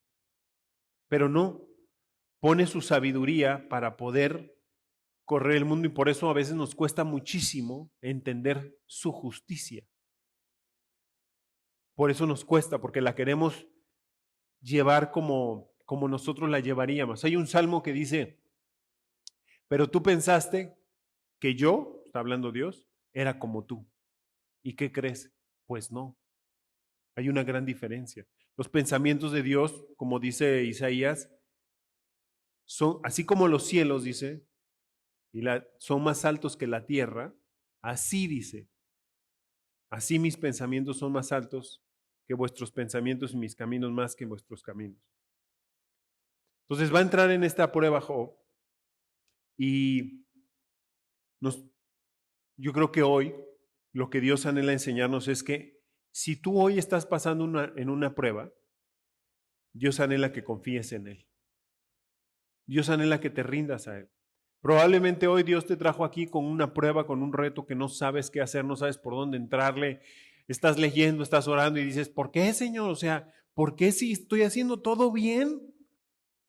Pero no, pone su sabiduría para poder correr el mundo y por eso a veces nos cuesta muchísimo entender su justicia. Por eso nos cuesta, porque la queremos llevar como nosotros la llevaríamos. Hay un salmo que dice, pero tú pensaste que yo, está hablando Dios, era como tú. ¿Y qué crees? Pues no. Hay una gran diferencia. Los pensamientos de Dios, como dice Isaías, son así como los cielos, dice, son más altos que la tierra, así dice, así mis pensamientos son más altos que vuestros pensamientos y mis caminos más que vuestros caminos. Entonces va a entrar en esta prueba Job y yo creo que hoy lo que Dios anhela enseñarnos es que si tú hoy estás pasando en una prueba, Dios anhela que confíes en Él. Dios anhela que te rindas a Él. Probablemente hoy Dios te trajo aquí con una prueba, con un reto que no sabes qué hacer, no sabes por dónde entrarle. Estás leyendo, estás orando y dices, ¿por qué, Señor? O sea, ¿por qué si estoy haciendo todo bien?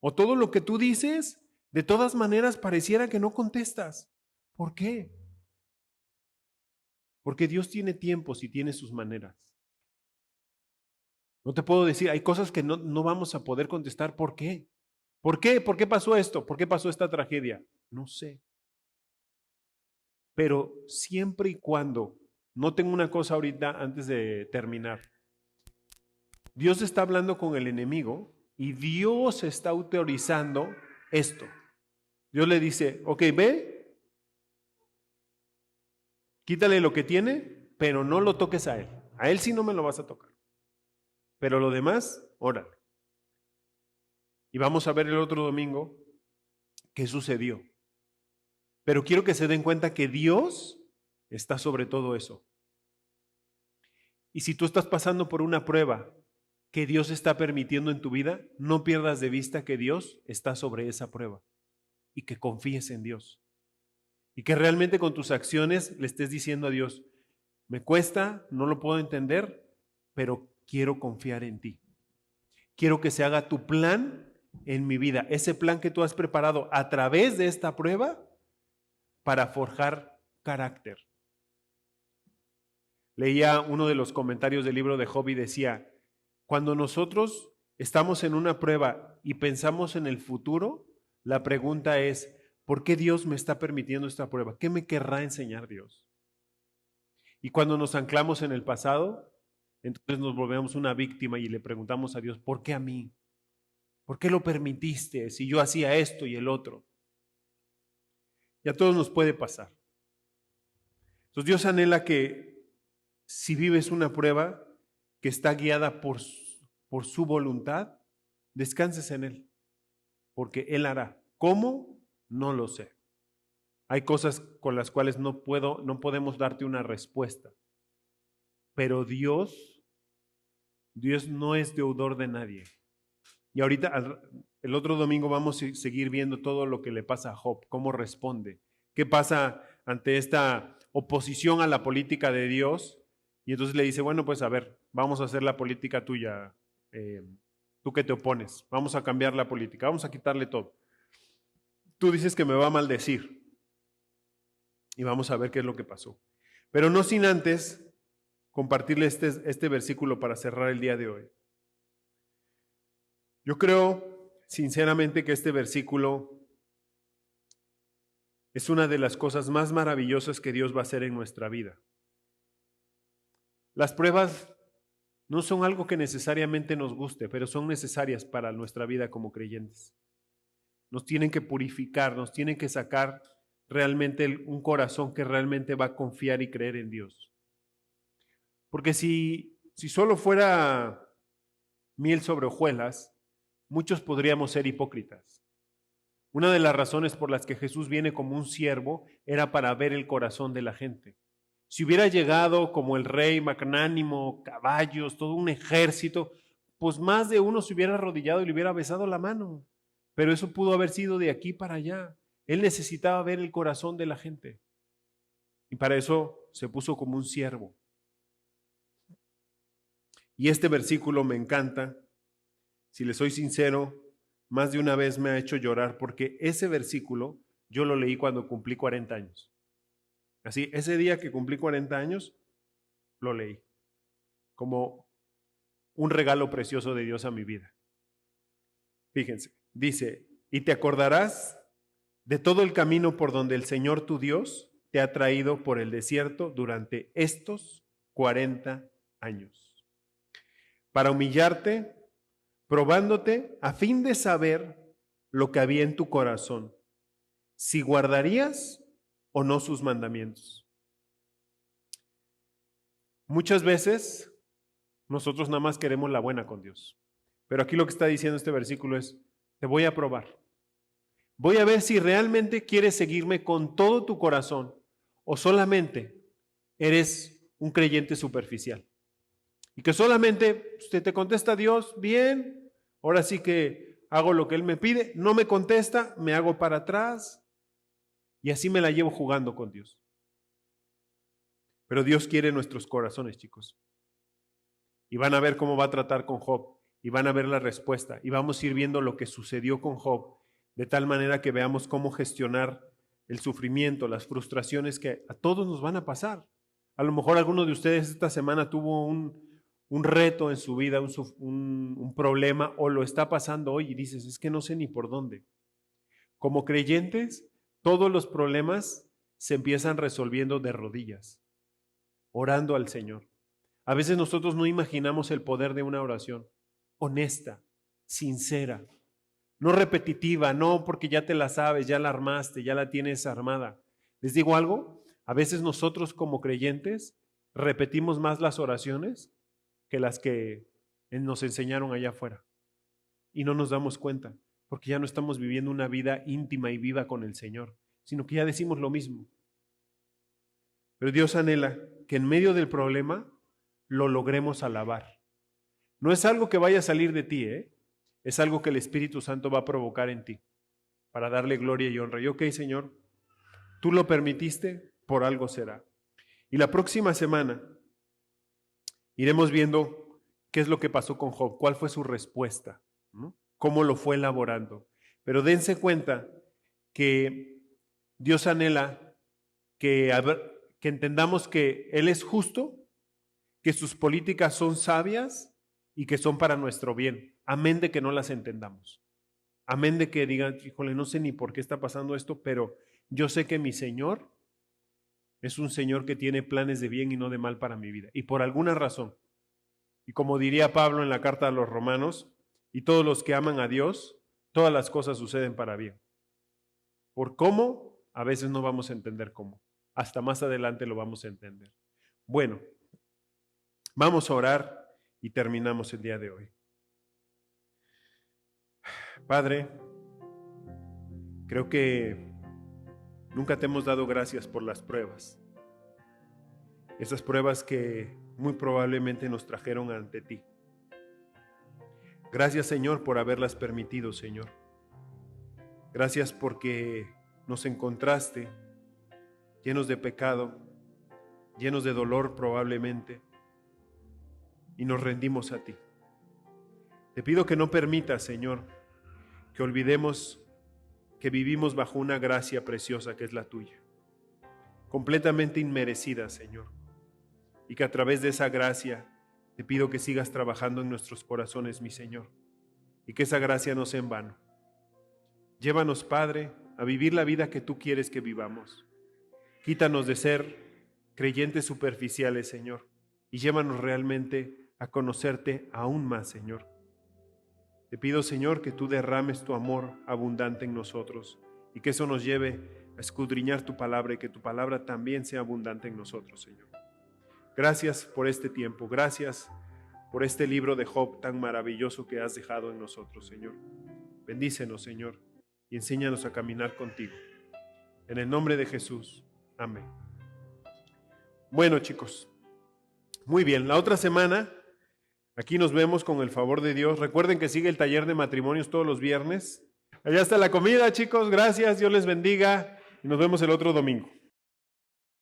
O todo lo que tú dices, de todas maneras pareciera que no contestas. ¿Por qué? Porque Dios tiene tiempos y tiene sus maneras. No te puedo decir, hay cosas que no vamos a poder contestar. ¿Por qué? ¿Por qué? ¿Por qué pasó esto? ¿Por qué pasó esta tragedia? No sé. Pero siempre y cuando, noten una cosa ahorita antes de terminar. Dios está hablando con el enemigo y Dios está autorizando esto. Dios le dice, ok, ve, quítale lo que tiene, pero no lo toques a él. A él sí no me lo vas a tocar. Pero lo demás, órale. Y vamos a ver el otro domingo qué sucedió. Pero quiero que se den cuenta que Dios está sobre todo eso. Y si tú estás pasando por una prueba que Dios está permitiendo en tu vida, no pierdas de vista que Dios está sobre esa prueba y que confíes en Dios. Y que realmente con tus acciones le estés diciendo a Dios, me cuesta, no lo puedo entender, pero quiero confiar en ti. Quiero que se haga tu plan en mi vida, ese plan que tú has preparado a través de esta prueba para forjar carácter. Leía uno de los comentarios del libro de Job y decía, cuando nosotros estamos en una prueba y pensamos en el futuro, la pregunta es, ¿por qué Dios me está permitiendo esta prueba? ¿Qué me querrá enseñar Dios? Y cuando nos anclamos en el pasado, entonces nos volvemos una víctima y le preguntamos a Dios, ¿por qué a mí? ¿Por qué lo permitiste si yo hacía esto y el otro? Y a todos nos puede pasar. Entonces Dios anhela que si vives una prueba que está guiada por su voluntad, descanses en Él, porque Él hará. ¿Cómo? No lo sé. Hay cosas con las cuales no podemos darte una respuesta. Pero Dios no es deudor de nadie. Y ahorita, el otro domingo vamos a seguir viendo todo lo que le pasa a Job, cómo responde, qué pasa ante esta oposición a la política de Dios. Y entonces le dice, bueno, pues a ver, vamos a hacer la política tuya, tú que te opones, vamos a cambiar la política, vamos a quitarle todo. Tú dices que me va a maldecir. Y vamos a ver qué es lo que pasó. Pero no sin antes compartirle este versículo para cerrar el día de hoy. Yo creo sinceramente que este versículo es una de las cosas más maravillosas que Dios va a hacer en nuestra vida. Las pruebas no son algo que necesariamente nos guste, pero son necesarias para nuestra vida como creyentes. Nos tienen que purificar, nos tienen que sacar realmente un corazón que realmente va a confiar y creer en Dios. Porque si solo fuera miel sobre hojuelas, muchos podríamos ser hipócritas. Una de las razones por las que Jesús viene como un siervo era para ver el corazón de la gente. Si hubiera llegado como el rey magnánimo, caballos, todo un ejército, pues más de uno se hubiera arrodillado y le hubiera besado la mano. Pero eso pudo haber sido de aquí para allá. Él necesitaba ver el corazón de la gente. Y para eso se puso como un siervo. Y este versículo me encanta. Si le soy sincero, más de una vez me ha hecho llorar porque ese versículo yo lo leí cuando cumplí 40 años. Así, ese día que cumplí 40 años, lo leí como un regalo precioso de Dios a mi vida. Fíjense, dice, y te acordarás de todo el camino por donde el Señor tu Dios te ha traído por el desierto durante estos 40 años, para humillarte, probándote a fin de saber lo que había en tu corazón, si guardarías o no sus mandamientos. Muchas veces nosotros nada más queremos la buena con Dios, pero aquí lo que está diciendo este versículo es, te voy a probar. Voy a ver si realmente quieres seguirme con todo tu corazón o solamente eres un creyente superficial. Y que solamente usted te contesta Dios, bien, ahora sí que hago lo que Él me pide, no me contesta, me hago para atrás y así me la llevo jugando con Dios. Pero Dios quiere nuestros corazones, chicos. Y van a ver cómo va a tratar con Job y van a ver la respuesta y vamos a ir viendo lo que sucedió con Job de tal manera que veamos cómo gestionar el sufrimiento, las frustraciones que a todos nos van a pasar. A lo mejor alguno de ustedes esta semana tuvo un reto en su vida, un problema o lo está pasando hoy y dices, es que no sé ni por dónde. Como creyentes, todos los problemas se empiezan resolviendo de rodillas, orando al Señor. A veces nosotros no imaginamos el poder de una oración honesta, sincera, no repetitiva, no porque ya te la sabes, ya la armaste, ya la tienes armada. ¿Les digo algo? A veces nosotros como creyentes repetimos más las oraciones que las que nos enseñaron allá afuera y no nos damos cuenta, porque ya no estamos viviendo una vida íntima y viva con el Señor, sino que ya decimos lo mismo. Pero Dios anhela que en medio del problema lo logremos alabar. No es algo que vaya a salir de ti, es algo que el Espíritu Santo va a provocar en ti para darle gloria y honra. Y ok, Señor, tú lo permitiste, por algo será. Y la próxima semana iremos viendo qué es lo que pasó con Job, cuál fue su respuesta, ¿no? Cómo lo fue elaborando. Pero dense cuenta que Dios anhela que entendamos que Él es justo, que sus políticas son sabias y que son para nuestro bien. Amén de que no las entendamos. Amén de que digan, híjole, no sé ni por qué está pasando esto, pero yo sé que mi Señor es un Señor que tiene planes de bien y no de mal para mi vida. Y por alguna razón, y como diría Pablo en la carta a los Romanos, y todos los que aman a Dios, todas las cosas suceden para bien. Por cómo, a veces no vamos a entender cómo. Hasta más adelante lo vamos a entender. Bueno, vamos a orar y terminamos el día de hoy. Padre, creo que nunca te hemos dado gracias por las pruebas. Esas pruebas que muy probablemente nos trajeron ante ti. Gracias, Señor, por haberlas permitido, Señor. Gracias porque nos encontraste llenos de pecado, llenos de dolor probablemente, y nos rendimos a ti. Te pido que no permitas, Señor, que olvidemos que vivimos bajo una gracia preciosa que es la tuya, completamente inmerecida, Señor, y que a través de esa gracia te pido que sigas trabajando en nuestros corazones, mi Señor, y que esa gracia no sea en vano. Llévanos, Padre, a vivir la vida que tú quieres que vivamos. Quítanos de ser creyentes superficiales, Señor, y llévanos realmente a conocerte aún más, Señor. Te pido, Señor, que tú derrames tu amor abundante en nosotros y que eso nos lleve a escudriñar tu palabra y que tu palabra también sea abundante en nosotros, Señor. Gracias por este tiempo, gracias por este libro de Job tan maravilloso que has dejado en nosotros, Señor. Bendícenos, Señor, y enséñanos a caminar contigo. En el nombre de Jesús, amén. Bueno, chicos, muy bien, la otra semana aquí nos vemos con el favor de Dios. Recuerden que sigue el taller de matrimonios todos los viernes. Allá está la comida, chicos, gracias, Dios les bendiga y nos vemos el otro domingo.